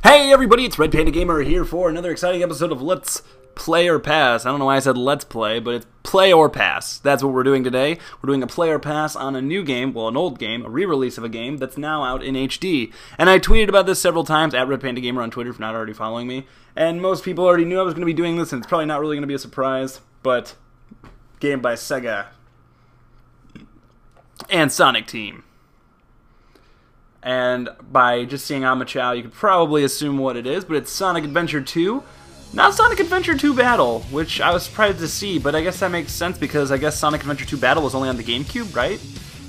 Hey everybody, it's Red Panda Gamer here for another exciting episode of Let's Play or Pass. I don't know why I said Let's Play, but it's Play or Pass. That's what we're doing today. We're doing a Play or Pass on a new game, well, an old game, a re-release of a game that's now out in HD. And I tweeted about this several times at Red Panda Gamer on Twitter if you're not already following me. And most people already knew I was going to be doing this, and it's probably not really going to be a surprise, but game by Sega and Sonic Team. And by just seeing Chao, you could probably assume what it is, but it's Sonic Adventure 2. Not Sonic Adventure 2 Battle, which I was surprised to see, but I guess that makes sense because I guess Sonic Adventure 2 Battle was only on the GameCube, right?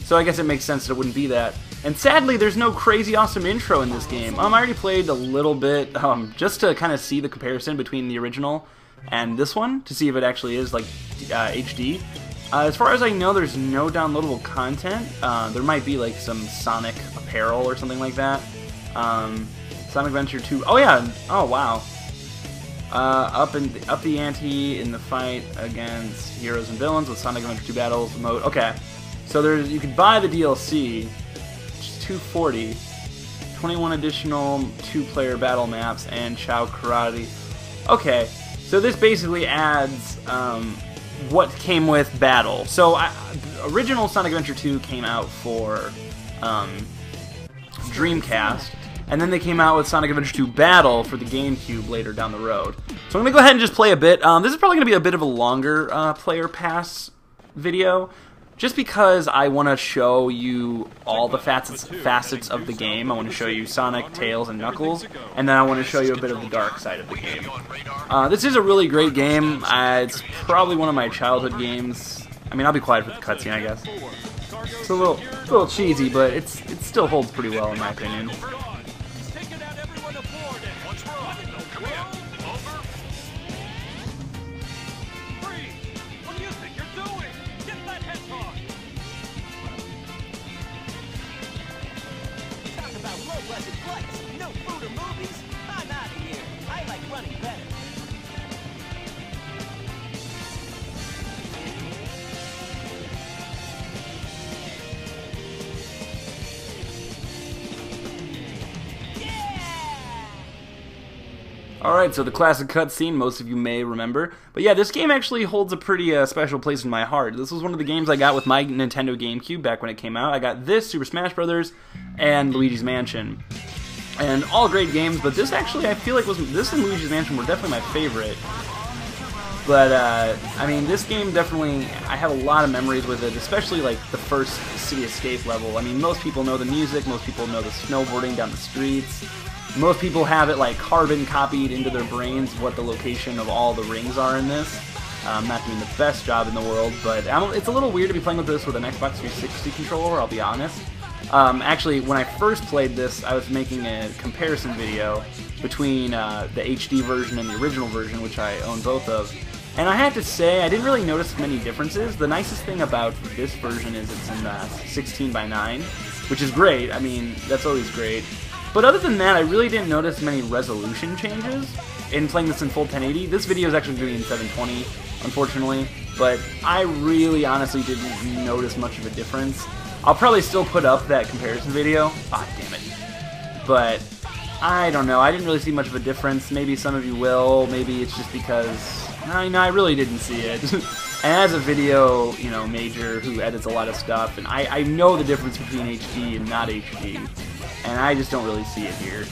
So I guess it makes sense that it wouldn't be that. And sadly, there's no crazy awesome intro in this game. I already played a little bit, just to kind of see the comparison between the original and this one, to see if it actually is like HD. As far as I know, there's no downloadable content. There might be like some Sonic apparel or something like that. Sonic Adventure 2. Oh yeah. Oh wow. Up the ante in the fight against heroes and villains with Sonic Adventure 2 Battles mode. Okay. So you could buy the DLC, which is $240, 21 additional 2-player battle maps, and Chao Garden. Okay. So this basically adds what came with Battle. So original Sonic Adventure 2 came out for Dreamcast, and then they came out with Sonic Adventure 2 Battle for the GameCube later down the road. So I'm going to go ahead and just play a bit. This is probably going to be a bit of a longer player pass video, just because I want to show you all the facets of the game. I want to show you Sonic, Tails, and Knuckles, and then I want to show you a bit of the dark side of the game. This is a really great game. It's probably one of my childhood games. I mean, I'll be quiet for the cutscene, I guess. It's a little cheesy, but it still holds pretty well in my opinion. No food or movies? I'm out of here. I like running better. Alright, so the classic cutscene, most of you may remember. But yeah, this game actually holds a pretty special place in my heart. This was one of the games I got with my Nintendo GameCube back when it came out. I got this, Super Smash Bros., and Luigi's Mansion. And all great games, but this actually, I feel like, this and Luigi's Mansion were definitely my favorite. But, I mean, this game definitely, I have a lot of memories with it, especially, like, the first City Escape level. I mean, most people know the music, most people know the snowboarding down the streets. Most people have it, like, carbon copied into their brains what the location of all the rings are in this. I'm not doing the best job in the world, but it's a little weird to be playing with this with an Xbox 360 controller, I'll be honest. Actually, when I first played this, I was making a comparison video between the HD version and the original version, which I own both of. And I have to say, I didn't really notice many differences. The nicest thing about this version is it's in 16:9, which is great. I mean, that's always great. But other than that, I really didn't notice many resolution changes in playing this in full 1080. This video is actually going to be in 720, unfortunately. But I really, honestly didn't notice much of a difference. I'll probably still put up that comparison video. Ah, damn it. But, I don't know. I didn't really see much of a difference. Maybe some of you will. Maybe it's just because, I really didn't see it. And as a video, major who edits a lot of stuff, and I know the difference between HD and not HD. And I just don't really see it here.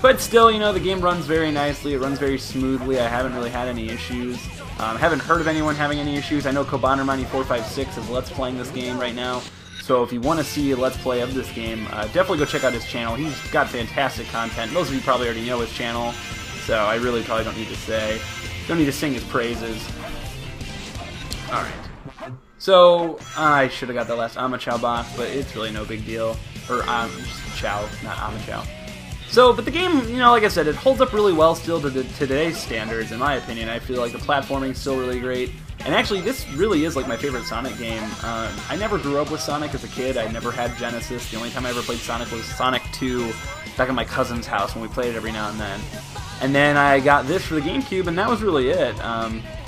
But still, the game runs very nicely. It runs very smoothly. I haven't really had any issues. Haven't heard of anyone having any issues. I know Kobanermani456 is Let's Playing this game right now. So if you want to see a Let's Play of this game, definitely go check out his channel. He's got fantastic content. Most of you probably already know his channel, so I really probably don't need to sing his praises. Alright. So, I should have got the last Chao box, but it's really no big deal. Or, just Chao, not Chao. So, but the game, like I said, it holds up really well still to today's standards, in my opinion. I feel like the platforming's still really great. And actually, this really is like my favorite Sonic game. I never grew up with Sonic as a kid. I never had Genesis. The only time I ever played Sonic was Sonic 2 back at my cousin's house when we played it every now and then. And then I got this for the GameCube, and that was really it.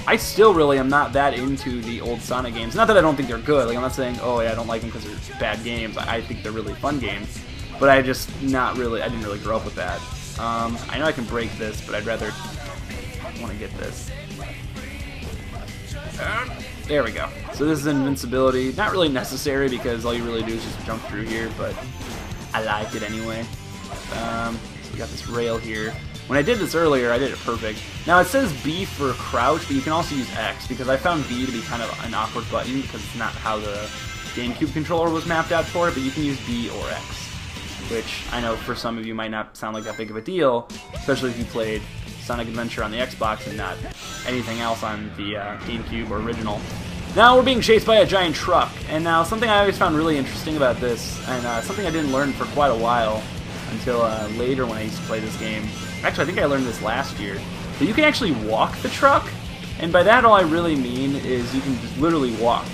I still really am not that into the old Sonic games. Not that I don't think they're good. Like, I'm not saying, oh yeah, I don't like them because they're bad games. I think they're really fun games. But I didn't really grow up with that. I know I can break this, but I'd rather want to get this. There we go. So this is invincibility. Not really necessary because all you really do is just jump through here, but I like it anyway. So we got this rail here. When I did this earlier, I did it perfect. Now it says B for crouch, but you can also use X because I found B to be kind of an awkward button because it's not how the GameCube controller was mapped out for it, but you can use B or X, which I know for some of you might not sound like that big of a deal, especially if you played Sonic Adventure on the Xbox and not anything else on the GameCube or original. Now we're being chased by a giant truck, and now something I always found really interesting about this, and something I didn't learn for quite a while until later when I used to play this game. Actually, I think I learned this last year. But you can actually walk the truck, and by that all I really mean is you can just literally walk.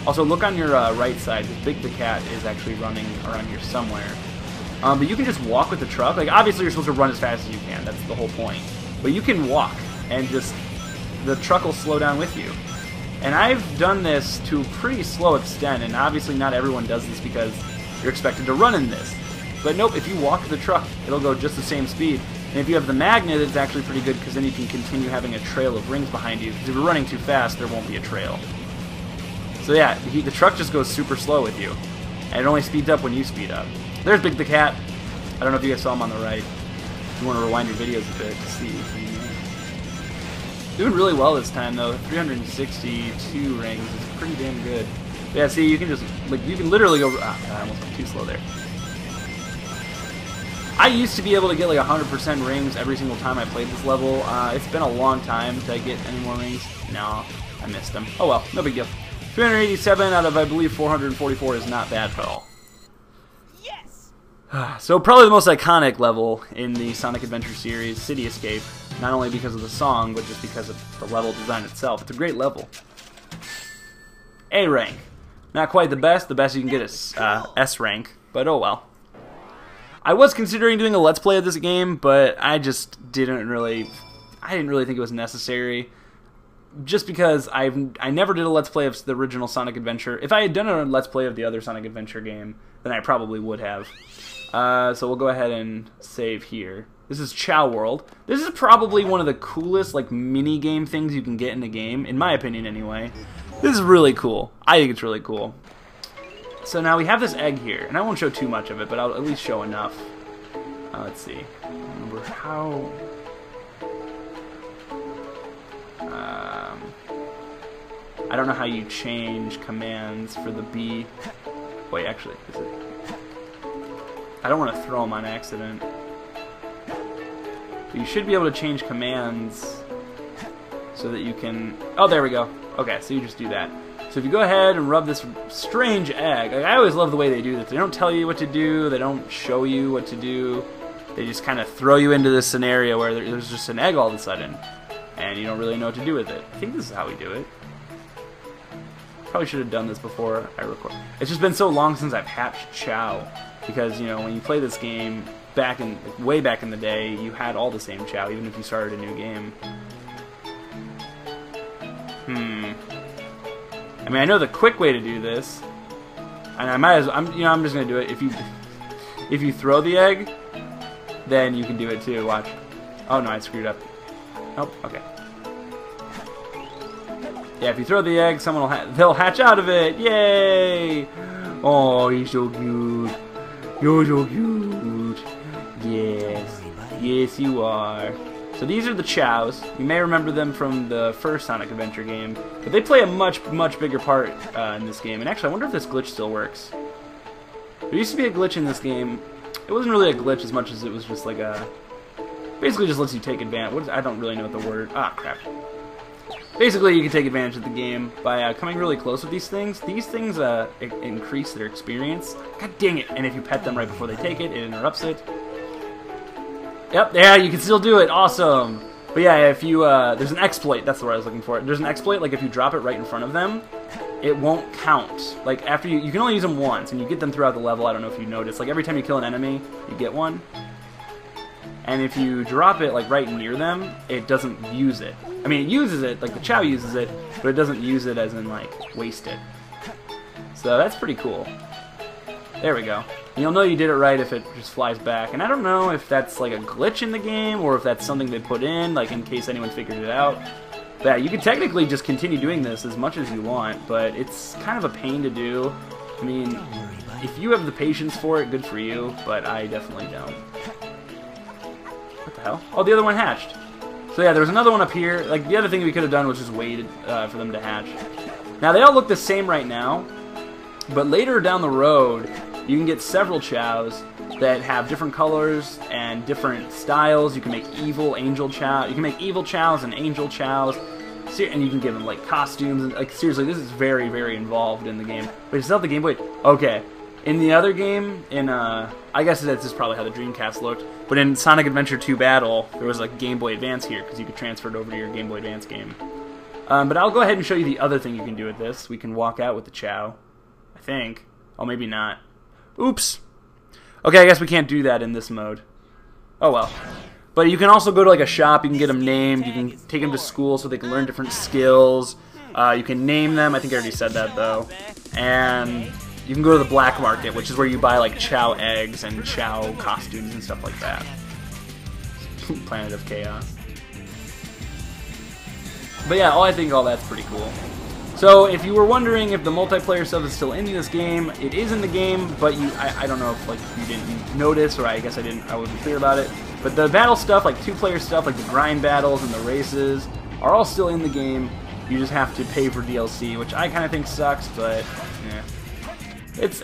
Also, look on your right side. Big the Cat is actually running around here somewhere. But you can just walk with the truck. Like, obviously you're supposed to run as fast as you can. That's the whole point. But you can walk, and just the truck will slow down with you. And I've done this to a pretty slow extent, and obviously not everyone does this because you're expected to run in this. But nope, if you walk the truck, it'll go just the same speed. And if you have the magnet, it's actually pretty good because then you can continue having a trail of rings behind you. Because if you're running too fast, there won't be a trail. So yeah, the truck just goes super slow with you. And it only speeds up when you speed up. There's Big the Cat. I don't know if you guys saw him on the right. If you want to rewind your videos a bit to see. Doing really well this time though. 362 rings is pretty damn good. But yeah, see, you can just, like, you can literally go, I almost went too slow there. I used to be able to get like 100% rings every single time I played this level. It's been a long time to get any more rings. No, I missed them. Oh well, no big deal. 387 out of, I believe, 444 is not bad at all. Yes! So probably the most iconic level in the Sonic Adventure series, City Escape. Not only because of the song, but just because of the level design itself. It's a great level. A rank. Not quite the best. The best you can get is S rank, but oh well. I was considering doing a Let's Play of this game, but I just didn't really think it was necessary. Just because I never did a Let's Play of the original Sonic Adventure. If I had done a Let's Play of the other Sonic Adventure game, then I probably would have. So we'll go ahead and save here. This is Chao World. This is probably one of the coolest like mini game things you can get in a game, in my opinion anyway. This is really cool. I think it's really cool. So now we have this egg here, and I won't show too much of it, but I'll at least show enough. Let's see. I don't remember how. I don't know how you change commands for the B. Wait, actually, is it? I don't want to throw them on accident. But you should be able to change commands so that you can. Oh, there we go. Okay, so you just do that. So if you go ahead and rub this strange egg, like, I always love the way they do this. They don't tell you what to do, they don't show you what to do. They just kind of throw you into this scenario where there's just an egg all of a sudden, and you don't really know what to do with it. I think this is how we do it. Probably should have done this before I record. It's just been so long since I've hatched Chao, because, you know, when you play this game, way back in the day, you had all the same Chao, even if you started a new game. I mean, I know the quick way to do this, and I might as well, I'm just gonna do it. If you throw the egg, then you can do it too. Watch. Oh no, I screwed up. Oh, okay. Yeah, if you throw the egg, someone they'll hatch out of it. Yay! Oh, he's so cute. You're so cute. Yes, yes, you are. So these are the Chaos. You may remember them from the first Sonic Adventure game, but they play a much bigger part in this game. And actually, I wonder if this glitch still works. There used to be a glitch in this game. It wasn't really a glitch as much as it was just like a... Basically just lets you take advantage... I don't really know what the word... Ah, crap. Basically, you can take advantage of the game by coming really close with these things. These things increase their experience. God dang it! And if you pet them right before they take it, it interrupts it. Yep, yeah, you can still do it. Awesome. But yeah, if you there's an exploit. That's the word I was looking for. There's an exploit. Like if you drop it right in front of them, it won't count. Like after you can only use them once, and you get them throughout the level. I don't know if you noticed. Like every time you kill an enemy, you get one. And if you drop it like right near them, it doesn't use it. I mean, it uses it. Like the Chao uses it, but it doesn't use it as in like waste it. So that's pretty cool. There we go. You'll know you did it right if it just flies back. And I don't know if that's like a glitch in the game or if that's something they put in, like in case anyone figured it out. But yeah, you could technically just continue doing this as much as you want, but it's kind of a pain to do. I mean, if you have the patience for it, good for you, but I definitely don't. What the hell? Oh, the other one hatched. So yeah, there was another one up here. Like, the other thing we could have done was just waited for them to hatch. Now, they all look the same right now, but later down the road, you can get several chows that have different colors and different styles. You can make evil angel chow. You can make evil chows and angel chows, and you can give them like costumes. And, like, seriously, this is very, very involved in the game. But it's not the Game Boy. Okay, in the other game, I guess this is probably how the Dreamcast looked. But in Sonic Adventure 2 Battle, there was like Game Boy Advance here because you could transfer it over to your Game Boy Advance game. But I'll go ahead and show you the other thing you can do with this. We can walk out with the chow, I think. Oh, maybe not. Oops. Okay, I guess we can't do that in this mode. Oh well. But you can also go to like a shop, you can get them named, you can take them to school so they can learn different skills. You can name them, I think I already said that though. And you can go to the black market, which is where you buy like chow eggs and chow costumes and stuff like that. Planet of Chaos. But yeah, I think all that's pretty cool. So if you were wondering if the multiplayer stuff is still in this game, it is in the game, but I don't know if like you didn't notice, or I guess I wasn't clear about it. But the battle stuff, like 2-player stuff, like the grind battles and the races, are all still in the game. You just have to pay for DLC, which I kind of think sucks, but yeah.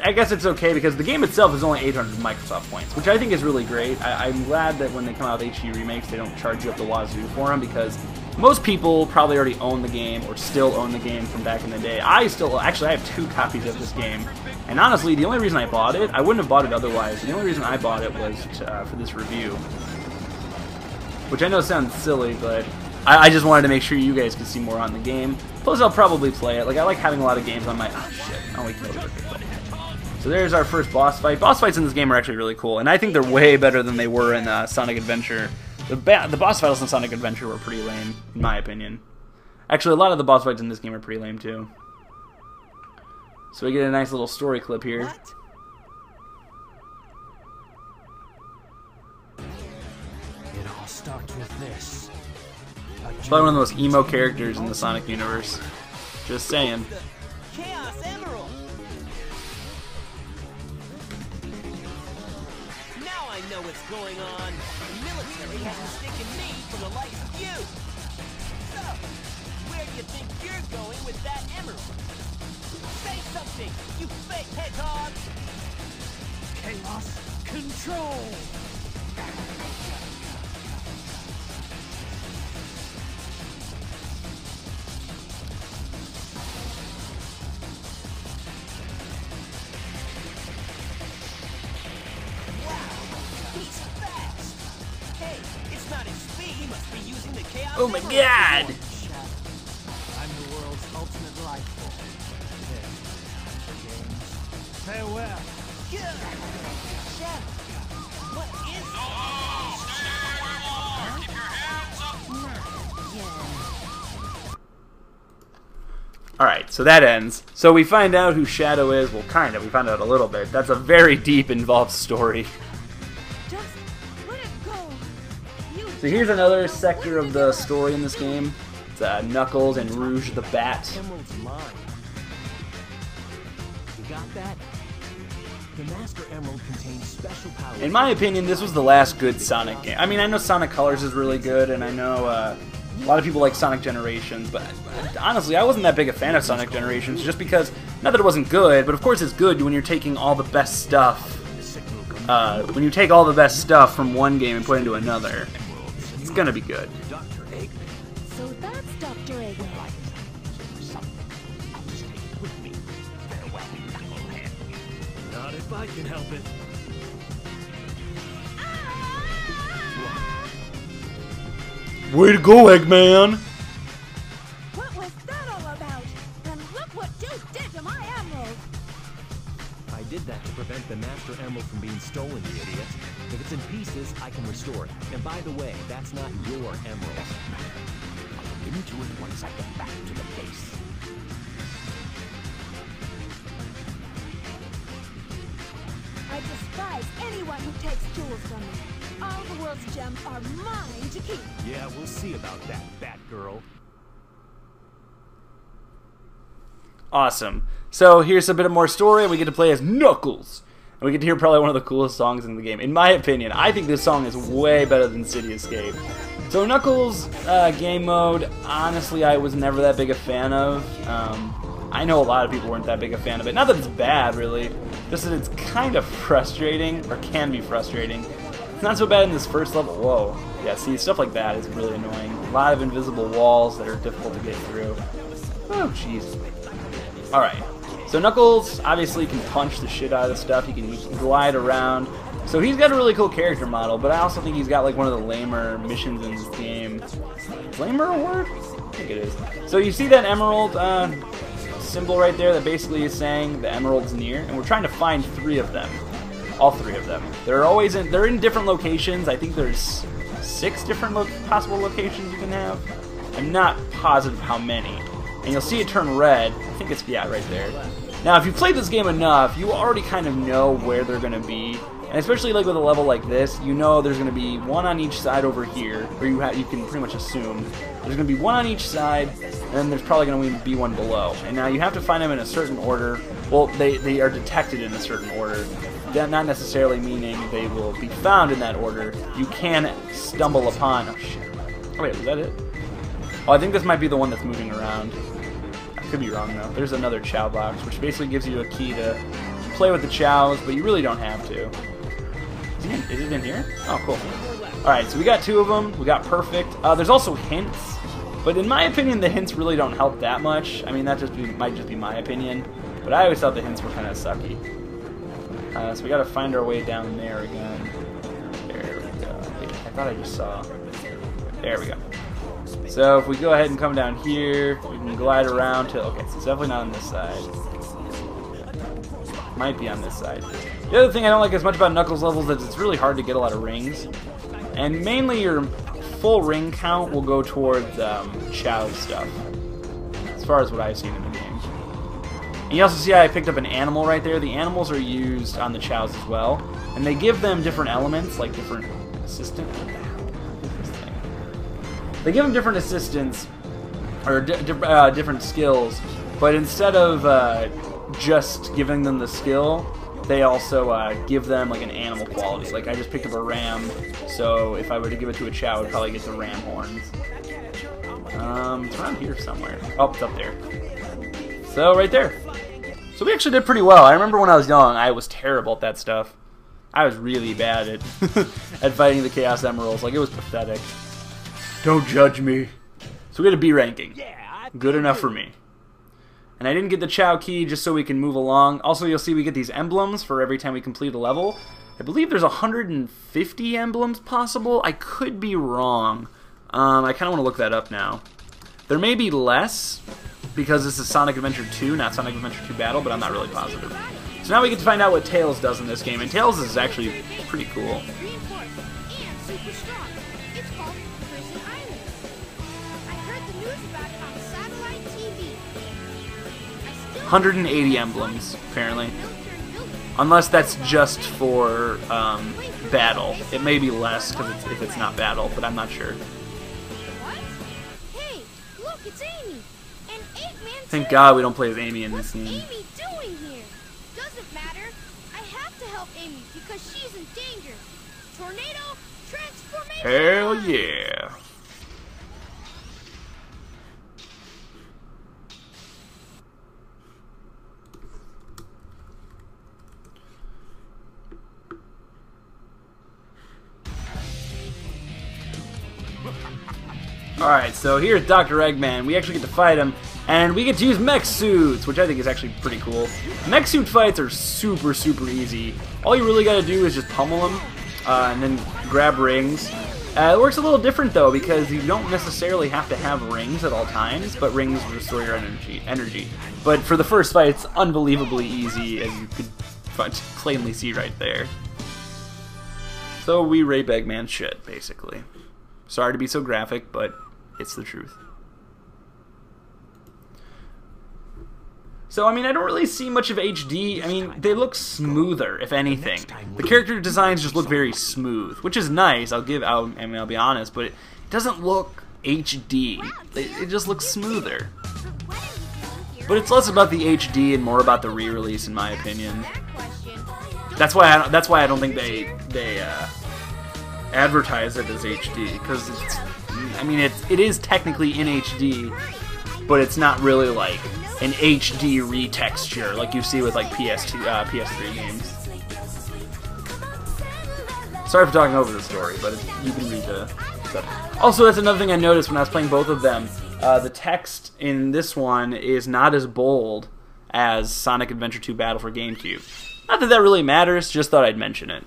I guess it's okay because the game itself is only 800 Microsoft points, which I think is really great. I'm glad that when they come out with HD remakes, they don't charge you up the wazoo for them, because most people probably already own the game or still own the game from back in the day. Actually, I have 2 copies of this game, and honestly, the only reason I bought it, I wouldn't have bought it otherwise. The only reason I bought it was for this review, which I know sounds silly, but I just wanted to make sure you guys could see more on the game. Plus, I'll probably play it. Like, I like having a lot of games on my... Oh, shit. I only killed it. So there's our first boss fight. Boss fights in this game are actually really cool, and I think they're way better than they were in Sonic Adventure. The boss fights in Sonic Adventure were pretty lame, in my opinion. Actually, a lot of the boss fights in this game are pretty lame, too. So we get a nice little story clip here. What? It all starts with this. It's probably one of the most emo characters in the Sonic universe. Just saying. Chaos Emerald. Now I know what's going on. The military has mistaken me for the likes of you. So, where do you think you're going with that emerald? Say something, you fake hedgehog! Chaos control! Oh my god! I'm the world's ultimate life form. Farewell. Chef, what is Keep your hands up! Alright, so that ends. So we find out who Shadow is. Well, kind of. We find out a little bit. That's a very deep, involved story. So here's another sector of the story in this game. It's Knuckles and Rouge the Bat. Emerald's mine. You got that? The Master Emerald contains special powers. In my opinion, this was the last good Sonic game. I mean, I know Sonic Colors is really good, and I know a lot of people like Sonic Generations, but honestly, I wasn't that big a fan of Sonic Generations, just because, not that it wasn't good, but of course it's good when you're taking all the best stuff. When you take all the best stuff from one game and put it into another. It's gonna be good. So that's Dr. Eggman. Not if I can help it. Way to go, Eggman! What was that all about? And look what you did to my emerald! I did that to prevent the Master Emerald from being stolen, you idiot. If it's in pieces, I can restore it. And by the way, that's not your emerald. I'll into it once I get back to the base. I despise anyone who takes tools from me. All the world's gems are mine to keep. Yeah, we'll see about that, Batgirl. Awesome. So here's a bit of more story, and we get to play as Knuckles. And we get to hear probably one of the coolest songs in the game. In my opinion, I think this song is way better than City Escape. So Knuckles game mode, honestly, I was never that big a fan of. I know a lot of people weren't that big a fan of it. Not that it's bad, really. Just that it's kind of frustrating, or can be frustrating. It's not so bad in this first level. Whoa. Yeah, see, stuff like that is really annoying. A lot of invisible walls that are difficult to get through. Oh, jeez. Alright. So Knuckles obviously can punch the shit out of stuff. He can glide around. So he's got a really cool character model, but I also think he's got like one of the lamer missions in this game. Is lamer a word? I think it is. So you see that emerald symbol right there that basically is saying the emerald's near, and we're trying to find 3 of them. All 3 of them. They're in different locations. I think there's 6 different possible locations you can have. I'm not positive how many. And you'll see it turn red. I think it's, yeah, right there. Now, if you've played this game enough, you already kind of know where they're going to be. And especially like with a level like this, you know there's going to be one on each side over here, or you can pretty much assume there's going to be one on each side, and then there's probably going to be one below. And now you have to find them in a certain order. Well, they are detected in a certain order. That not necessarily meaning they will be found in that order. You can stumble upon. Oh shit! Oh wait, was that it? Oh, I think this might be the one that's moving around. I could be wrong though. There's another Chao box, which basically gives you a key to play with the Chaos, but you really don't have to. Is it in here? Oh, cool. Alright, so we got 2 of them. We got perfect. There's also hints, but in my opinion, the hints really don't help that much. I mean, that might just be my opinion, but I always thought the hints were kind of sucky. So we got to find our way down there again. There we go. I thought I just saw. There we go. So if we go ahead and come down here, we can glide around to. Okay, so it's definitely not on this side. Might be on this side. The other thing I don't like as much about Knuckles levels is it's really hard to get a lot of rings. And mainly your full ring count will go towards Chao stuff. As far as what I've seen in the game. And you also see I picked up an animal right there. The animals are used on the Chaos as well. And they give them different elements, like different assistants. They give them different assistants, or different skills. But instead of just giving them the skill, they also give them like an animal quality. Like I just picked up a ram, so if I were to give it to a Chao, I would probably get the ram horns. It's around here somewhere. Oh, it's up there. So right there. So we actually did pretty well. I remember when I was young, I was terrible at that stuff. I was really bad at at fighting the Chaos Emeralds. Like it was pathetic. Don't judge me. So we got a B ranking. Good enough for me. And I didn't get the Chao key just so we can move along. Also, you'll see we get these emblems for every time we complete a level. I believe there's 150 emblems possible. I could be wrong. I kind of want to look that up now. There may be less, because this is Sonic Adventure 2, not Sonic Adventure 2 Battle, but I'm not really positive. So now we get to find out what Tails does in this game, and Tails is actually pretty cool. 180 emblems, apparently. Unless that's just for battle. It may be less if it's not battle, but I'm not sure. What? Hey, look, it's Amy. An 8-man. Thank God we don't play as Amy in this game. What's Amy doing here? Doesn't matter. I have to help Amy because she's in danger. Tornado transformation. Hell yeah. Alright, so here's Dr. Eggman. We actually get to fight him, and we get to use mech suits, which I think is actually pretty cool. Mech suit fights are super, super easy. All you really gotta do is just pummel them, and then grab rings. It works a little different, though, because you don't necessarily have to have rings at all times, but rings restore your energy. But for the first fight, it's unbelievably easy, as you could plainly see right there. So we rape Eggman shit, basically. Sorry to be so graphic, but it's the truth. So, I mean, I don't really see much of HD. I mean, they look smoother, if anything. The character designs just look very smooth, which is nice. I'll be honest, but it doesn't look HD. It just looks smoother. But it's less about the HD and more about the re-release, in my opinion. That's why I don't think they advertise it as HD, because it's, I mean, it is technically in HD, but it's not really like an HD retexture like you see with like PS3 games. Sorry for talking over the story, but you can read the stuff. Also, that's another thing I noticed when I was playing both of them. The text in this one is not as bold as Sonic Adventure 2 Battle for GameCube. Not that that really matters, just thought I'd mention it.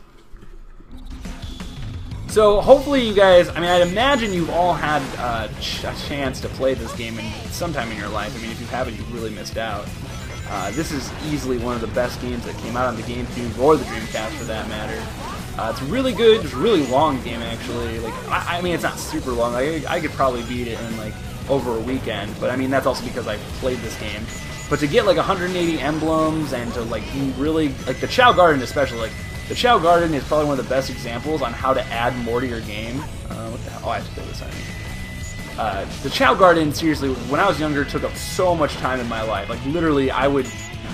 So hopefully you guys, I mean, I'd imagine you've all had a chance to play this game sometime in your life. I mean, if you haven't, you've really missed out. This is easily one of the best games that came out on the GameCube or the Dreamcast for that matter. It's really good. It's a really long game, actually. Like, I mean, it's not super long. I could probably beat it in like over a weekend, but I mean, that's also because I played this game. But to get like 180 emblems and to like really, like the Chao Garden especially, like the Chao Garden is probably one of the best examples on how to add more to your game. What the hell? Oh, I have to kill this enemy. The Chao Garden, seriously, when I was younger, took up so much time in my life. Like literally, I would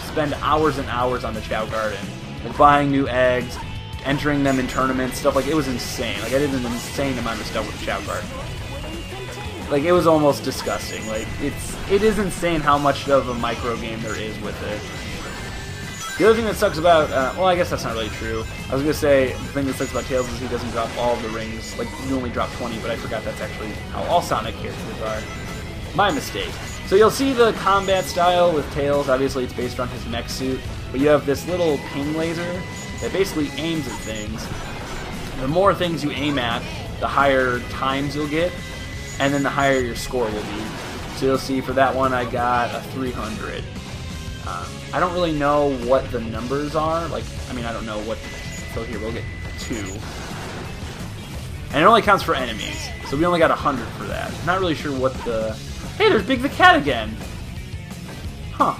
spend hours and hours on the Chao Garden, like buying new eggs, entering them in tournaments, stuff like it was insane. Like I did an insane amount of stuff with the Chao Garden. Like it was almost disgusting. Like it is insane how much of a micro game there is with it. The other thing that sucks about, well, I guess that's not really true. I was gonna say the thing that sucks about Tails is he doesn't drop all of the rings. Like you only drop 20, but I forgot that's actually how all Sonic characters are. My mistake. So you'll see the combat style with Tails. Obviously, it's based on his mech suit, but you have this little ping laser that basically aims at things. The more things you aim at, the higher times you'll get, and then the higher your score will be. So you'll see for that one I got a 300. I don't really know what the numbers are. Like, I mean, I don't know what. So here we'll get 2, and it only counts for enemies. So we only got 100 for that. Not really sure what the. Hey, there's Big the Cat again. Huh.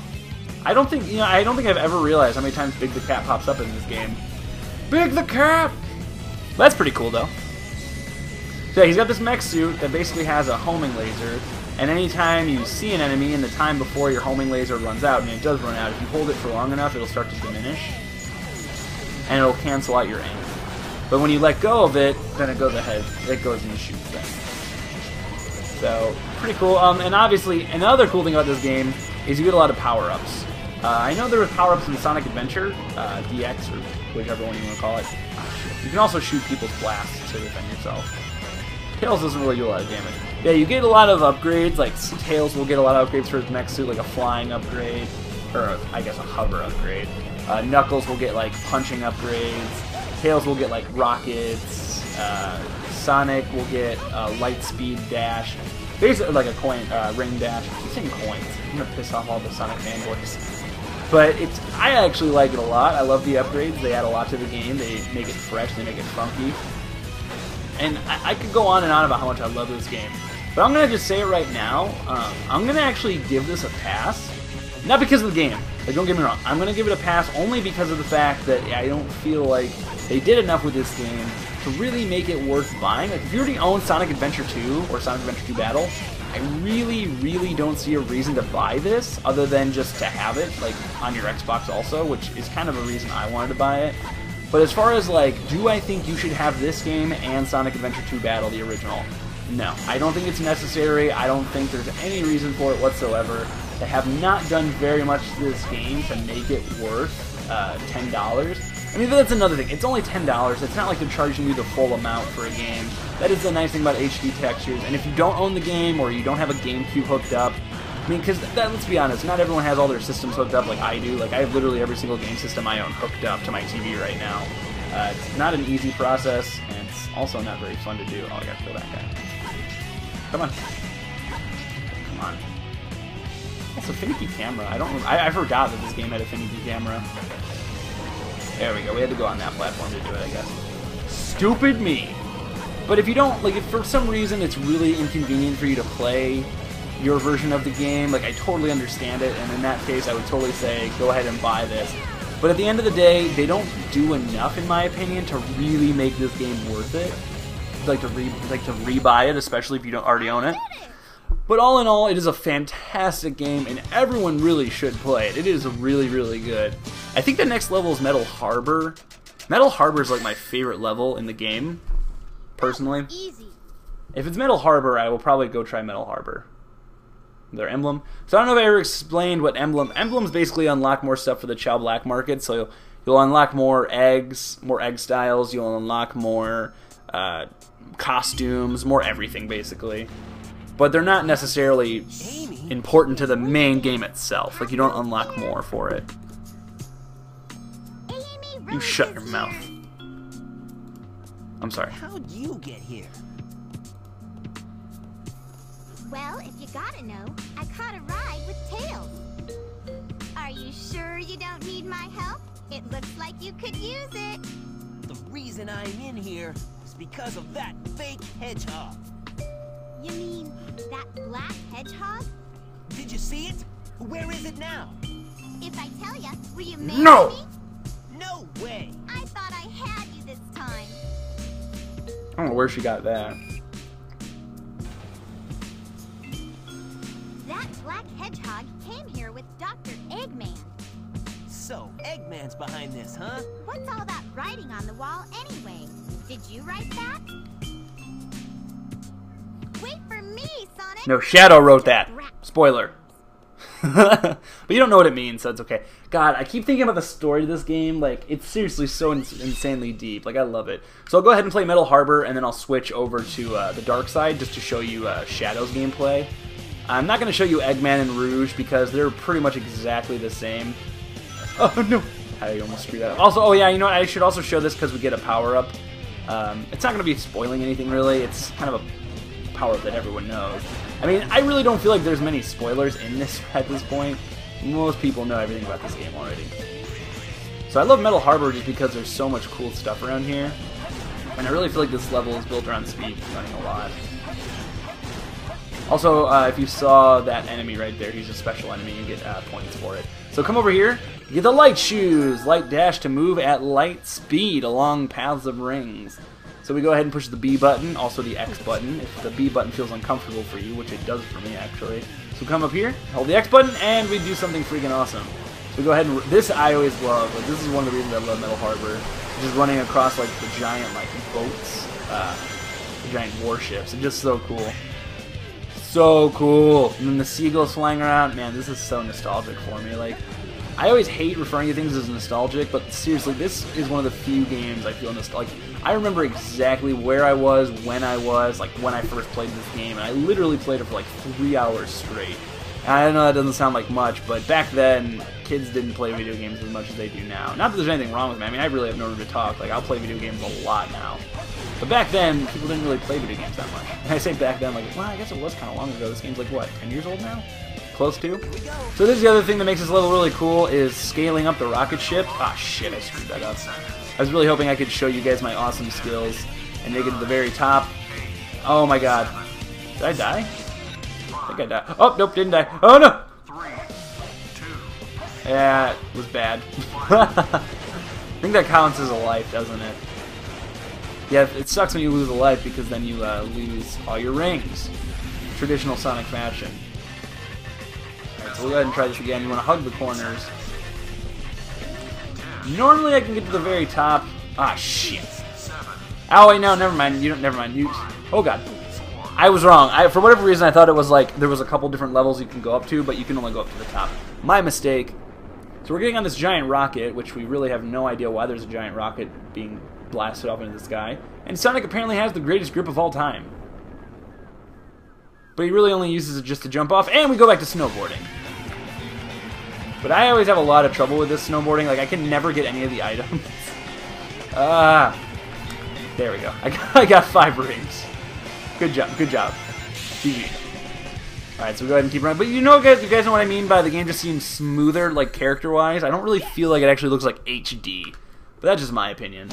I don't think I've ever realized how many times Big the Cat pops up in this game. Big the Cat! That's pretty cool, though. So yeah, he's got this mech suit that basically has a homing laser, and anytime you see an enemy in the time before your homing laser runs out, and it does run out, if you hold it for long enough, it'll start to diminish, and it'll cancel out your aim. But when you let go of it, then it goes ahead, it goes and shoots them. So, pretty cool. And obviously, another cool thing about this game is you get a lot of power-ups. I know there were power-ups in Sonic Adventure, DX, or whichever one you want to call it. You can also shoot people's blasts to defend yourself. Tails doesn't really do a lot of damage. Yeah, you get a lot of upgrades, like Tails will get a lot of upgrades for his mech suit, like a flying upgrade, or I guess a hover upgrade. Knuckles will get like punching upgrades. Tails will get like rockets. Sonic will get light speed dash. Basically like a coin, ring dash. I keep saying coins. I'm gonna piss off all the Sonic fanboys. But I actually like it a lot. I love the upgrades. They add a lot to the game. They make it fresh. They make it funky. And I could go on and on about how much I love this game. But I'm going to just say it right now. I'm going to actually give this a pass. Not because of the game. Like, don't get me wrong. I'm going to give it a pass only because of the fact that I don't feel like they did enough with this game to really make it worth buying. Like, if you already own Sonic Adventure 2 or Sonic Adventure 2 Battle, I really, really don't see a reason to buy this other than just to have it, like, on your Xbox also, which is kind of a reason I wanted to buy it. But as far as, like, do I think you should have this game and Sonic Adventure 2 Battle, the original? No. I don't think it's necessary. I don't think there's any reason for it whatsoever. They have not done very much to this game to make it worth $10. I mean, that's another thing. It's only $10. It's not like they're charging you the full amount for a game. That is the nice thing about HD textures. And if you don't own the game or you don't have a GameCube hooked up, I mean, because let's be honest, not everyone has all their systems hooked up like I do. Like, I have literally every single game system I own hooked up to my TV right now. It's not an easy process, and it's also not very fun to do. Oh, I gotta kill that guy. Come on. Come on. That's a finicky camera. I forgot that this game had a finicky camera. There we go. We had to go on that platform to do it, I guess. Stupid me. But if you don't, like, if for some reason it's really inconvenient for you to play your version of the game, like I totally understand it, and in that case I would totally say go ahead and buy this. But at the end of the day, they don't do enough, in my opinion, to really make this game worth it. Like to rebuy it, especially if you don't already own it. But all in all, it is a fantastic game, and everyone really should play it. It is really, really good. I think the next level is Metal Harbor. Metal Harbor is like my favorite level in the game, personally. Easy. If it's Metal Harbor, I will probably go try Metal Harbor. Their emblem. So I don't know if I ever explained what emblems basically unlock more stuff for the Chao Black Market. So you'll unlock more eggs, more egg styles. You'll unlock more costumes, more everything basically. But they're not necessarily important to the main game itself. Like you don't unlock more for it. You shut your mouth. I'm sorry. How'd you get here? Well, if you gotta know, I caught a ride with Tails. Are you sure you don't need my help? It looks like you could use it. The reason I'm in here is because of that fake hedgehog. You mean that black hedgehog? Did you see it? Where is it now? If I tell ya, will you marry No! me? No way! I thought I had you this time. I don't know where she got that. That black hedgehog came here with Dr. Eggman. So, Eggman's behind this, huh? What's all that writing on the wall anyway? Did you write that? Wait for me, Sonic! No, Shadow wrote that. Spoiler. But you don't know what it means, so it's okay. God, I keep thinking about the story of this game. Like, it's seriously so insanely deep. Like, I love it. So I'll go ahead and play Metal Harbor, and then I'll switch over to the dark side just to show you Shadow's gameplay. I'm not going to show you Eggman and Rouge because they're pretty much exactly the same. Oh, no. I almost screwed that up. Also, oh yeah, you know what? I should also show this because we get a power-up. It's not going to be spoiling anything, really. It's kind of a power-up that everyone knows. I mean, I really don't feel like there's many spoilers in this at this point. Most people know everything about this game already. So I love Metal Harbor just because there's so much cool stuff around here. And I really feel like this level is built around speed, running a lot. Also, if you saw that enemy right there, he's a special enemy, you get points for it. So come over here, get the light shoes, light dash to move at light speed along paths of rings. So we go ahead and push the B button, also the X button, if the B button feels uncomfortable for you, which it does for me actually. So come up here, hold the X button, and we do something freaking awesome. So we go ahead and, this I always love, like this is one of the reasons I love Metal Harbor, just running across like the giant like boats, the giant warships, it's just so cool. So cool. And then the seagulls flying around, man, this is so nostalgic for me. Like, I always hate referring to things as nostalgic, but seriously, this is one of the few games I feel nostalgic. I remember exactly where I was, when I first played this game, and I literally played it for like 3 hours straight. And I know that doesn't sound like much, but back then, kids didn't play video games as much as they do now. Not that there's anything wrong with me, I mean, I really have no room to talk. Like, I'll play video games a lot now. But back then, people didn't really play video games that much. And I say back then, like, well, I guess it was kind of long ago. This game's like, what, 10 years old now? Close to? So this is the other thing that makes this level really cool, is scaling up the rocket ship. Ah, shit, I screwed that up. I was really hoping I could show you guys my awesome skills and make it to the very top. Oh my god. Did I die? I think I died. Oh, nope, didn't die. Oh, no! Yeah, it was bad. I think that counts as a life, doesn't it? Yeah, it sucks when you lose a life because then you lose all your rings. Traditional Sonic fashion. Alright, so we'll go ahead and try this again. You want to hug the corners. Normally I can get to the very top. Ah, shit. Oh, wait, no, never mind. You don't, never mind. You, oh, God. I was wrong. For whatever reason, I thought it was like there was a couple different levels you can go up to, but you can only go up to the top. My mistake. So we're getting on this giant rocket, which we really have no idea why there's a giant rocket being blasted off into the sky. And Sonic apparently has the greatest grip of all time. But he really only uses it just to jump off, and we go back to snowboarding. But I always have a lot of trouble with this snowboarding. Like, I can never get any of the items. There we go. I got 5 rings. Good job. Good job. GG. Alright, so we go ahead and keep running. But you know, guys, you guys know what I mean by the game just seems smoother, like, character-wise? I don't really feel like it actually looks like HD. But that's just my opinion.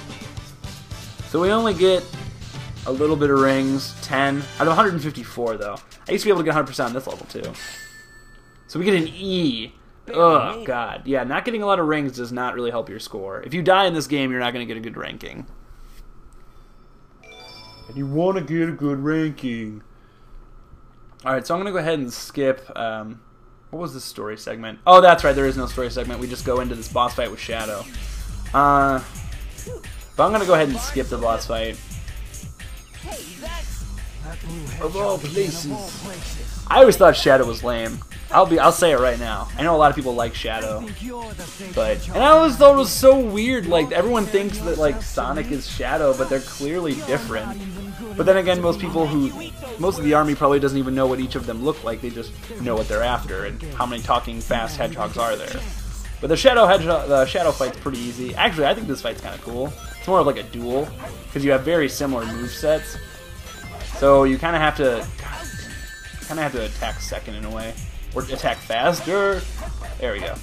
So we only get a little bit of rings, 10 out of 154 though. I used to be able to get 100% on this level too. So we get an E. Oh god, yeah, not getting a lot of rings does not really help your score. If you die in this game, you're not going to get a good ranking. And you want to get a good ranking. Alright, so I'm going to go ahead and skip, what was the story segment? Oh, that's right, there is no story segment. We just go into this boss fight with Shadow. But I'm going to go ahead and skip the boss fight. Hey, that's Of all places. I always thought Shadow was lame. I'll say it right now. I know a lot of people like Shadow, and I always thought it was so weird. Like everyone thinks that like Sonic is Shadow, but they're clearly different. But then again, most of the army probably doesn't even know what each of them look like. They just know what they're after and how many talking fast hedgehogs are there. But the Shadow fight's pretty easy. Actually, I think this fight's kind of cool. It's more of like a duel because you have very similar movesets. So you kind of have to attack second in a way. Or attack faster. There we go.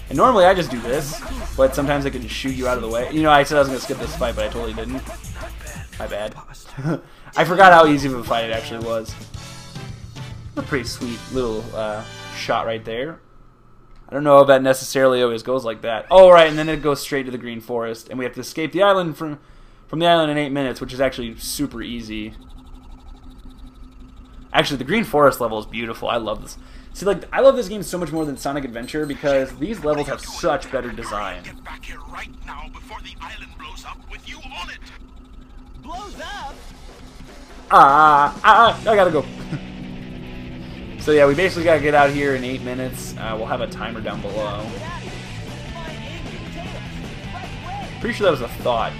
And normally I just do this, but sometimes I can just shoot you out of the way. You know, I said I was going to skip this fight, but I totally didn't. My bad. I forgot how easy of a fight it actually was. A pretty sweet little shot right there. I don't know if that necessarily always goes like that. Oh, right, and then it goes straight to the Green Forest, and we have to escape the island from the island in 8 minutes, which is actually super easy. Actually, the Green Forest level is beautiful. I love this. See, like, I love this game so much more than Sonic Adventure because these levels have such better design. Get back here right now before the island blows up with you on it. blows up. I gotta go. So yeah, we basically gotta get out here in 8 minutes. We'll have a timer down below. Pretty sure that was a thought.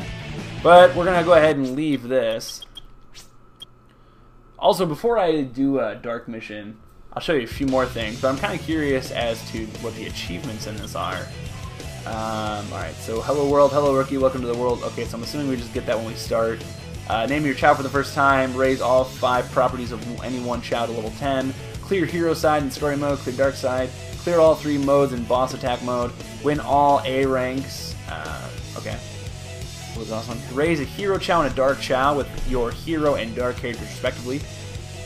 But we're gonna go ahead and leave this. Also, before I do a dark mission, I'll show you a few more things, but I'm kind of curious as to what the achievements in this are. Alright, so hello world, hello rookie, welcome to the world. Okay, so I'm assuming we just get that when we start. Name your Chao for the first time, raise all 5 properties of any one Chao to level 10, clear hero side in story mode, clear dark side, clear all 3 modes in boss attack mode, win all A ranks. Okay. What was awesome? Raise a hero Chao and a dark Chao with your hero and dark characters respectively.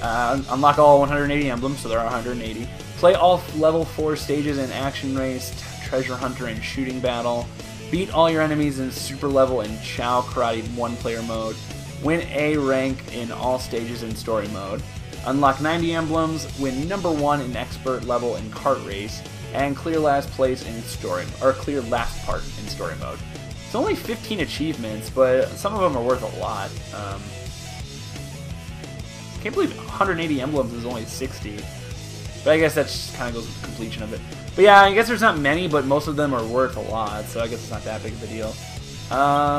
Unlock all 180 emblems, so there are 180. Play all level 4 stages in action race, treasure hunter, and shooting battle. Beat all your enemies in super level and Chao karate 1-player mode. Win A rank in all stages in story mode. Unlock 90 emblems. Win number 1 in expert level in kart race, and clear last place in story, or clear last part in story mode. It's only 15 achievements, but some of them are worth a lot. I can't believe 180 emblems is only 60. But I guess that just kind of goes with the completion of it. But yeah, I guess there's not many, but most of them are worth a lot, so I guess it's not that big of a deal.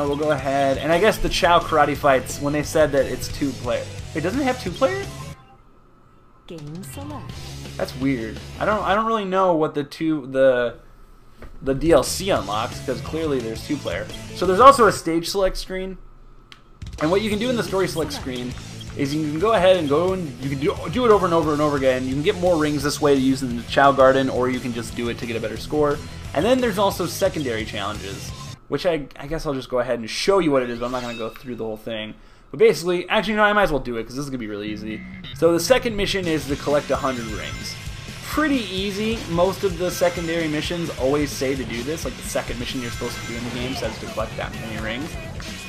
We'll go ahead, and I guess the Chao karate fights, when they said that it's 2-player. Wait, doesn't it have 2-player? Game select. That's weird. I don't really know what the DLC unlocks, because clearly there's 2-player. So there's also a stage select screen, and what you can do in the story select screen is you can go ahead and you can do it over and over and over again. You can get more rings this way to use in the Chao Garden, or you can just do it to get a better score. And then there's also secondary challenges, which I guess I'll just go ahead and show you what it is, but I'm not going to go through the whole thing. But basically, actually, no, I might as well do it, because this is going to be really easy. So the second mission is to collect 100 rings. Pretty easy. Most of the secondary missions always say to do this, like the second mission you're supposed to do in the game says to collect that many rings.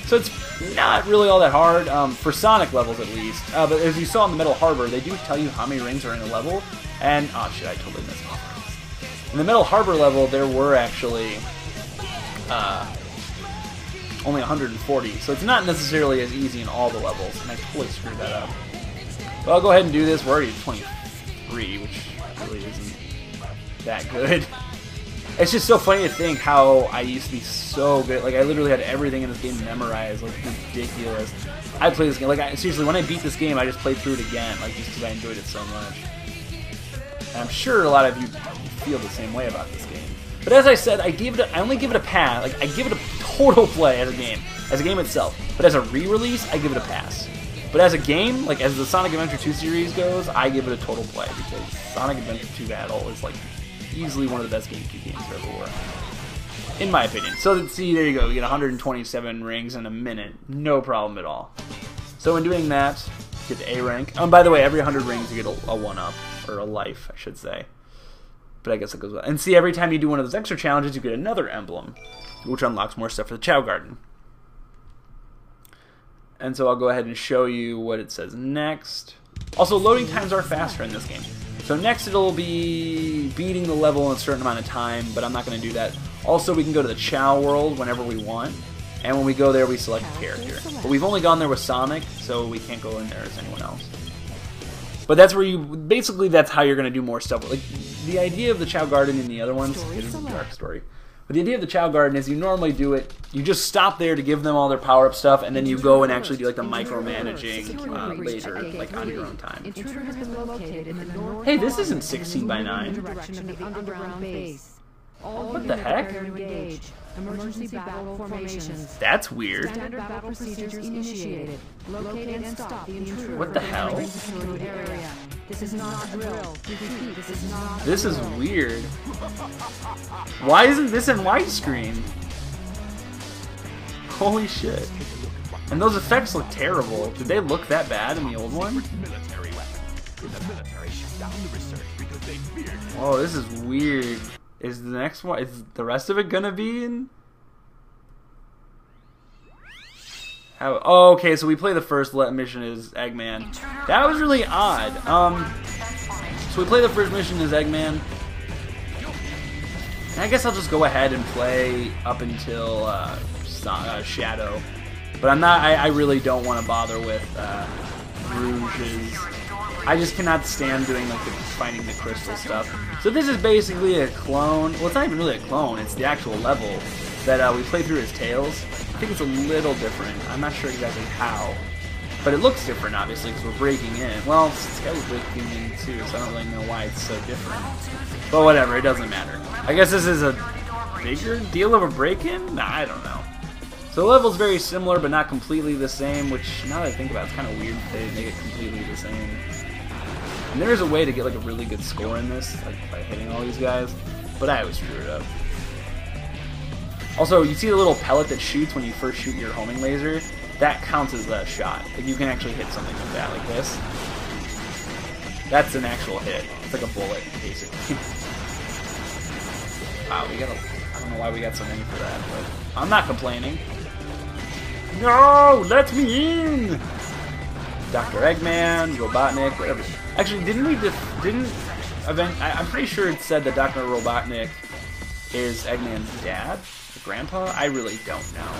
So it's not really all that hard, for Sonic levels at least. But as you saw in the Metal Harbor, they do tell you how many rings are in a level. And, oh shit, I totally missed off. In the Metal Harbor level, there were actually only 140. So it's not necessarily as easy in all the levels. And I totally screwed that up. But I'll go ahead and do this. We're already at 23, which really isn't that good. It's just so funny to think how I used to be so good. Like, I literally had everything in this game memorized. Like, ridiculous. I play this game. Like, seriously, when I beat this game, I just played through it again. Like, just because I enjoyed it so much. And I'm sure a lot of you feel the same way about this game. But as I said, I only give it a pass. Like, I give it a total play as a game itself. But as a re-release, I give it a pass. But as a game, like, as the Sonic Adventure 2 series goes, I give it a total play. Because Sonic Adventure 2 Battle is, like, easily one of the best GameCube games there ever were, in my opinion. So, see, there you go. You get 127 rings in a minute. No problem at all. So in doing that, you get the A rank. By the way, every 100 rings you get a 1-up, or a life, I should say. But I guess it goes well. And see, every time you do one of those extra challenges, you get another emblem, which unlocks more stuff for the Chao Garden. And so I'll go ahead and show you what it says next. Also, loading times are faster in this game. So next it'll be beating the level in a certain amount of time, but I'm not going to do that. Also, we can go to the Chao world whenever we want. And when we go there, we select a character. But we've only gone there with Sonic, so we can't go in there as anyone else. But that's where you, basically that's how you're going to do more stuff. Like, the idea of the Chao Garden in the other ones, it is a dark story. But the idea of the Chao Garden is you normally do it, you just stop there to give them all their power-up stuff, and then you go and actually do like the micromanaging later, like on your own time. Hey, this isn't 16 by 9. What the heck? Emergency battle formations. That's weird. Standard battle procedures initiated. Locate and stop the intruder. What the hell? Area. This is not a drill. Repeat, this is not. This is weird. Why isn't this in widescreen? Holy shit. And those effects look terrible. Did they look that bad in the old one? Military weapon. The military shut down the research because they feared. Oh, this is weird. Is the next one, is the rest of it gonna be in? How, oh, okay, so we play the first mission as Eggman. That was really odd. So we play the first mission as Eggman. And I guess I'll just go ahead and play up until Shadow. But I'm not, I really don't want to bother with Rouge's. I just cannot stand doing like the finding the crystal stuff. So this is basically a clone. Well, it's not even really a clone. It's the actual level that we play through as Tails. I think it's a little different. I'm not sure exactly how, but it looks different, obviously, because we're breaking in. Well, Sky was breaking in too, so I don't really know why it's so different. But whatever, it doesn't matter. I guess this is a bigger deal of a break-in? Nah, I don't know. So the level's very similar, but not completely the same, which, now that I think about it, it's kind of weird that they make it completely the same. And there is a way to get like a really good score in this, like by hitting all these guys, but I always screw it up. Also, you see the little pellet that shoots when you first shoot your homing laser? That counts as a shot. Like, you can actually hit something with that, like this. That's an actual hit. It's like a bullet, basically. Wow, we got I don't know why we got so many for that, but I'm not complaining. No! Let me in! Dr. Eggman, Robotnik, whatever. Actually, I'm pretty sure it said that Dr. Robotnik is Eggman's dad? Or grandpa? I really don't know.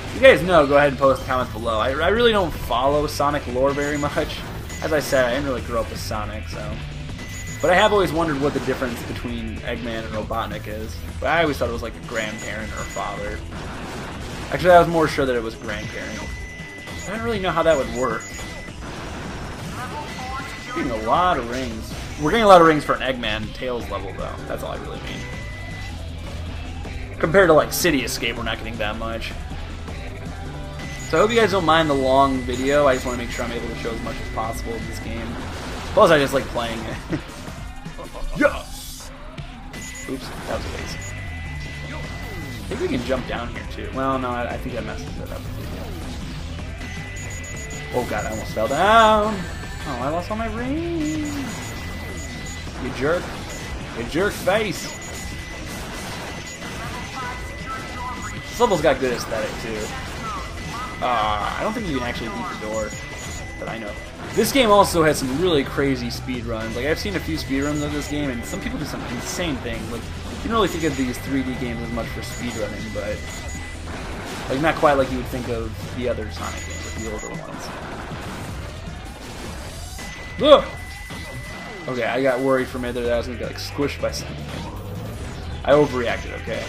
If you guys know, go ahead and post comments below. I really don't follow Sonic lore very much. As I said, I didn't really grow up with Sonic, so. But I have always wondered what the difference between Eggman and Robotnik is. But I always thought it was like a grandparent or a father. Actually, I was more sure that it was a grandparent. I don't really know how that would work. We're getting a lot of rings. We're getting a lot of rings for an Eggman Tails level, though. That's all I really mean. Compared to, like, City Escape, we're not getting that much. So I hope you guys don't mind the long video. I just want to make sure I'm able to show as much as possible in this game. Plus, I just like playing it. Yes! Oops, that was a waste. I think we can jump down here, too. Well, no, I think that messes it up. Oh, God, I almost fell down. Oh, I lost all my rings. You jerk. You jerk face. This level's got good aesthetic, too. I don't think you can actually beat the door that I know. This game also has some really crazy speedruns. Like, I've seen a few speedruns of this game, and some people do some insane things. Like, you don't really think of these 3D games as much for speedrunning, but like not quite like you would think of the other Sonic games, like the older ones. Ugh! Okay, I got worried for a minute that I was gonna get like squished by something. I overreacted, okay.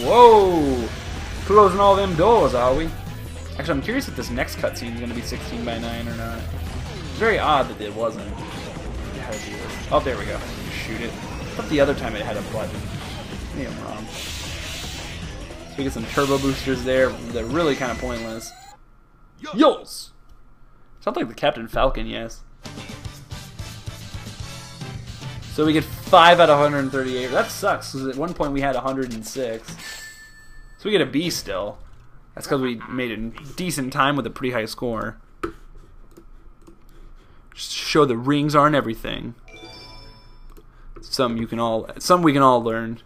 Whoa! Closing all them doors, are we? Actually, I'm curious if this next cutscene is gonna be 16 by 9 or not. It's very odd that it wasn't. Oh, there we go. Just shoot it. I thought the other time it had a button. Maybe I'm wrong. So we get some turbo boosters there. They're really kind of pointless. Yos! Sounds like the Captain Falcon, yes. So we get 5 out of 138. That sucks, because at one point we had 106. So we get a B still. That's because we made a decent time with a pretty high score. Just show the rings aren't everything. Some we can all learn.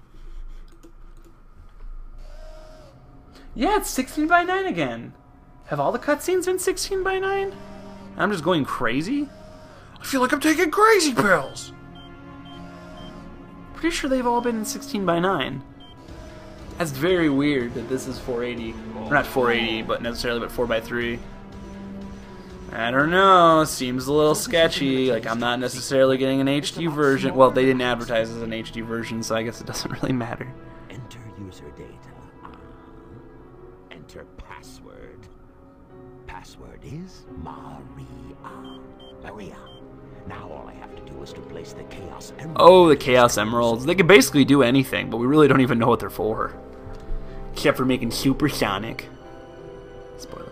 Yeah, it's 16 by 9 again. Have all the cutscenes been 16 by 9? I'm just going crazy? I feel like I'm taking crazy pills. Pretty sure they've all been in 16 by 9. That's very weird that this is 480. Or not 480, but necessarily, but 4 by 3. I don't know. Seems a little sketchy. Like, I'm not necessarily getting an HD version. Well, they didn't advertise as an HD version, so I guess it doesn't really matter. Enter user data. Enter password. Password is Maria. Maria. Now all I have to do is to place the Chaos Emeralds. Oh, the Chaos Emeralds. They can basically do anything, but we really don't even know what they're for. Except for making supersonic. Spoilers.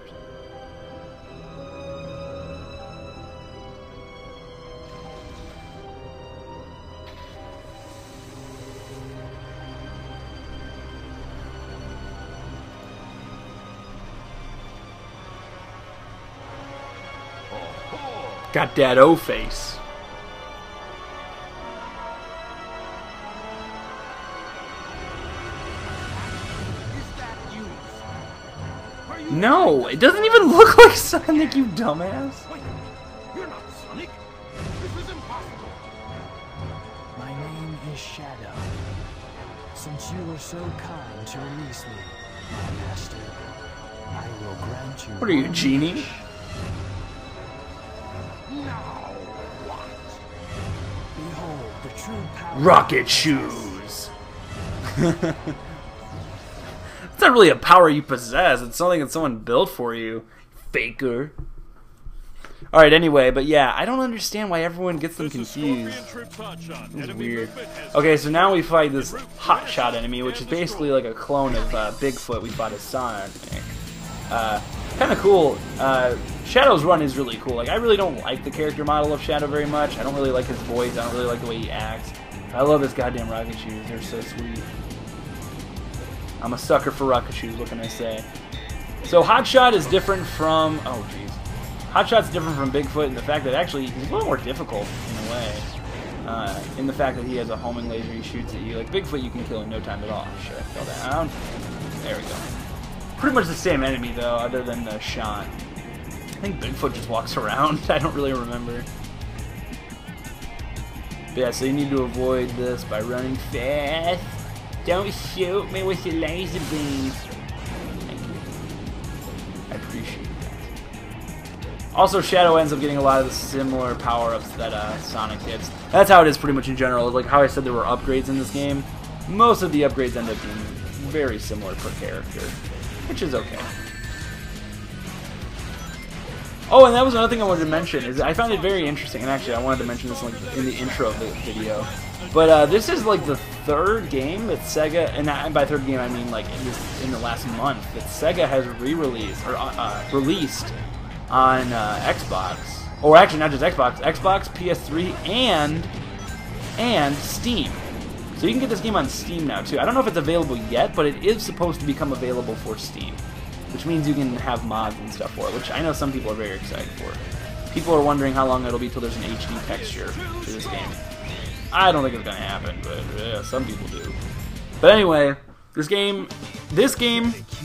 Got that O face. No, it doesn't even look like Sonic, you dumbass. Wait, you're not Sonic. This is impossible. My name is Shadow. Since you were so kind to release me, my master, I will grant you. What are you, one genie? wish. Now what? Behold the true power. Rocket shoes. It's not really a power you possess. It's something that someone built for you. Faker. Alright, anyway, but yeah, I don't understand why everyone gets them confused. It's weird. Okay, so now we fight this hotshot enemy, which is basically like a clone of Bigfoot we fought as Sonic. Kind of cool. Shadow's run is really cool. Like, I really don't like the character model of Shadow very much. I don't really like his voice. I don't really like the way he acts. I love his goddamn rocket shoes. They're so sweet. I'm a sucker for rocket shoes, what can I say? So Hotshot is different from... Oh, jeez. Hotshot's different from Bigfoot in the fact that actually he's a little more difficult in a way. In the fact that he has a homing laser he shoots at you. Like Bigfoot you can kill in no time at all. Should I fell down? There we go. Pretty much the same enemy though, other than the shot. I think Bigfoot just walks around. I don't really remember. But yeah, so you need to avoid this by running fast. Don't shoot me with your laser beam. Thank you. I appreciate that. Also, Shadow ends up getting a lot of the similar power-ups that Sonic gets. That's how it is pretty much in general. Like how I said there were upgrades in this game. Most of the upgrades end up being very similar per character, which is okay. Oh, and that was another thing I wanted to mention, is I found it very interesting, and actually I wanted to mention this in the intro of the video. But this is like the third game that Sega, and by third game I mean like in the last month, that Sega has re-released, or released on Xbox. Or actually not just Xbox, PS3, and Steam. So you can get this game on Steam now too. I don't know if it's available yet, but it is supposed to become available for Steam. Which means you can have mods and stuff for it, which I know some people are very excited for. People are wondering how long it'll be till there's an HD texture for this game. I don't think it's gonna happen, but yeah, some people do. But anyway, this game,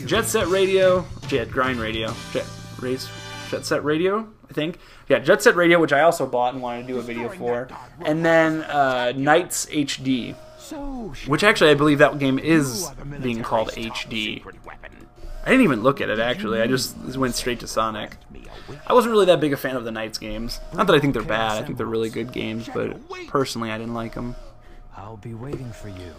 Jet Set Radio, Jet Set Radio, I think. Yeah, Jet Set Radio, which I also bought and wanted to do a video for. And then Knights HD, which actually I believe that game is being called HD. I didn't even look at it, actually. I just went straight to Sonic. I wasn't really that big a fan of the Knights games. Not that I think they're bad. I think they're really good games, but personally I didn't like them. I'll be waiting for you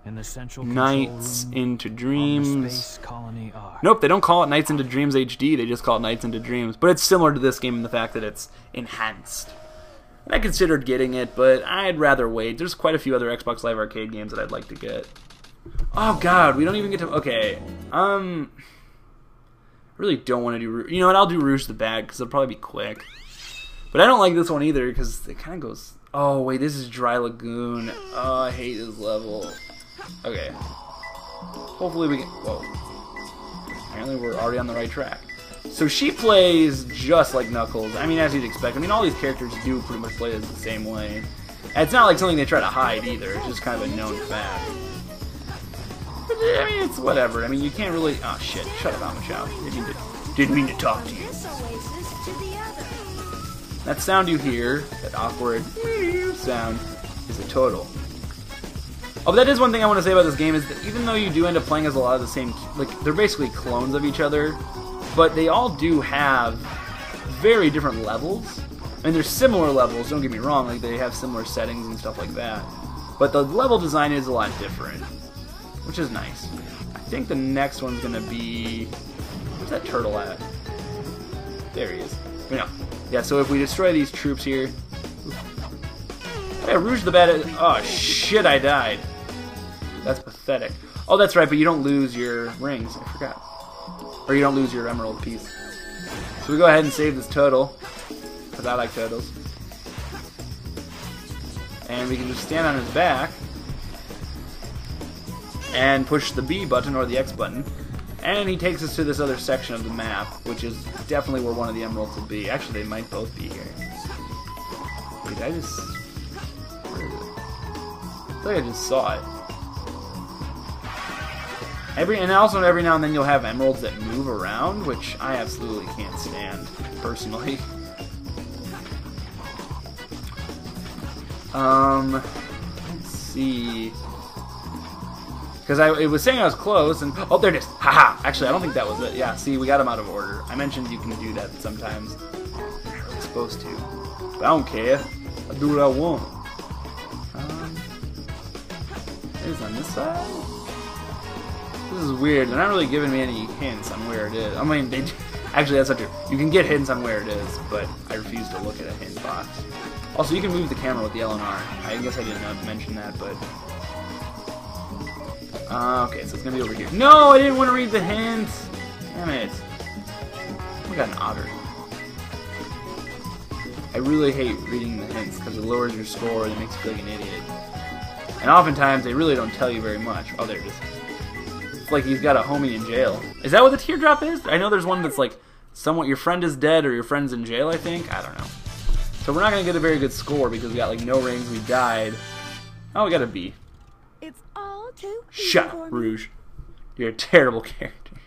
in the central Nights into Dreams. Space Colony R. Nope, they don't call it Nights into Dreams HD. They just call it Nights into Dreams. But it's similar to this game in the fact that it's enhanced. And I considered getting it, but I'd rather wait. There's quite a few other Xbox Live Arcade games that I'd like to get. Oh god, we don't even get to... Okay, really don't want to do Rouge. You know what, I'll do Rouge the Bag, because it'll probably be quick. But I don't like this one either, because it kind of goes... Oh, wait, this is Dry Lagoon. Oh, I hate this level. Okay. Hopefully we can... Whoa. apparently we're already on the right track. So she plays just like Knuckles. I mean, as you'd expect. I mean, all these characters do pretty much play the same way. And it's not like something they try to hide either. It's just kind of a known fact. But, I mean, it's whatever. I mean, you can't really... Oh, shit. Shut up, Chao. Didn't mean to talk to you. That sound you hear, that awkward sound, is a total. Oh, but that is one thing I want to say about this game, is that even though you do end up playing as a lot of the same... Like, they're basically clones of each other, but they all do have very different levels. I mean, there's similar levels, don't get me wrong, like they have similar settings and stuff like that. But the level design is a lot different, which is nice. I think the next one's going to be... Where's that turtle at? There he is. Yeah, so if we destroy these troops here... Oh, yeah, Rouge the bad... Oh, shit, I died. That's pathetic. Oh, that's right, but you don't lose your rings. I forgot. Or you don't lose your emerald piece. So we go ahead and save this turtle, because I like turtles. And we can just stand on his back and push the B button or the X button. And he takes us to this other section of the map, which is definitely where one of the emeralds will be. Actually, they might both be here. Wait, I just... Where is it? I feel like I just saw it. And also every now and then you'll have emeralds that move around, which I absolutely can't stand, personally. Let's see... Because it was saying I was close, and... Oh, there it is! Haha! Actually, I don't think that was it. Yeah, see, we got him out of order. I mentioned you can do that sometimes. You're supposed to. But I don't care. I do what I want. It's on this side? This is weird. They're not really giving me any hints on where it is. I mean, actually, that's not true. You can get hints on where it is, but I refuse to look at a hint box. Also, you can move the camera with the L and R. I guess I didn't mention that, but... okay, so it's gonna be over here. No, I didn't want to read the hints! Damn it. We got an otter. I really hate reading the hints, because it lowers your score and it makes you feel like an idiot. And oftentimes, they really don't tell you very much. Oh, there it is. It's like he's got a homie in jail. Is that what the teardrop is? I know there's one that's like, somewhat your friend is dead or your friend's in jail, I think. I don't know. So we're not going to get a very good score because we got like no rings, we died. Oh, we got a B. It's all too Shut up, Rouge. You're a terrible character.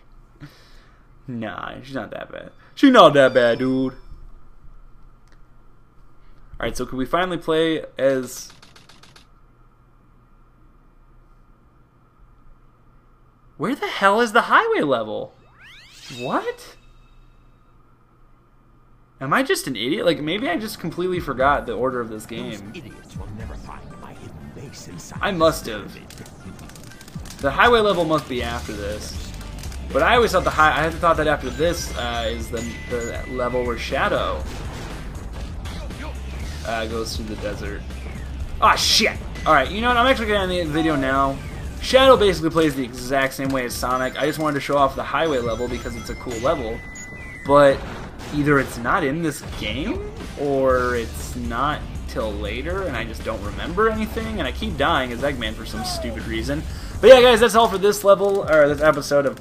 Nah, she's not that bad. She's not that bad, dude. Alright, so can we finally play as... Where the hell is the highway level? What? Am I just an idiot? Like, maybe I just completely forgot the order of this game. Idiots will never find my hidden base inside. I must have. The highway level must be after this. But I always thought I thought that after this is the level where Shadow goes through the desert. Ah, shit! Alright, you know what? I'm actually going to end the video now. Shadow basically plays the exact same way as Sonic. I just wanted to show off the highway level because it's a cool level. But either it's not in this game, or it's not till later, and I just don't remember anything, and I keep dying as Eggman for some stupid reason. But yeah, guys, that's all for this level, or this episode of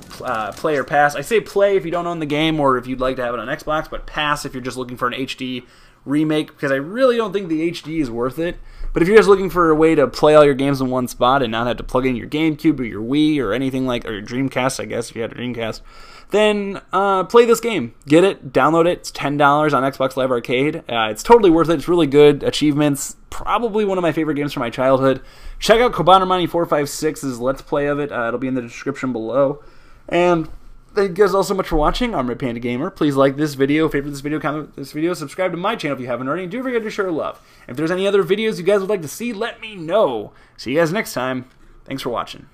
Play or Pass. I say play if you don't own the game, or if you'd like to have it on Xbox, but pass if you're just looking for an HD remake, because I really don't think the HD is worth it. But if you're just looking for a way to play all your games in one spot and not have to plug in your GameCube or your Wii or anything like, or your Dreamcast, I guess, if you had a Dreamcast, then play this game. Get it, download it. It's $10 on Xbox Live Arcade. It's totally worth it. It's really good. Achievements. Probably one of my favorite games from my childhood. Check out Kobanomani456's Let's Play of it. It'll be in the description below. And thank you guys all so much for watching. I'm Red Panda Gamer. Please like this video, favorite this video, comment this video, subscribe to my channel if you haven't already, and don't forget to share love. If there's any other videos you guys would like to see, let me know. See you guys next time. Thanks for watching.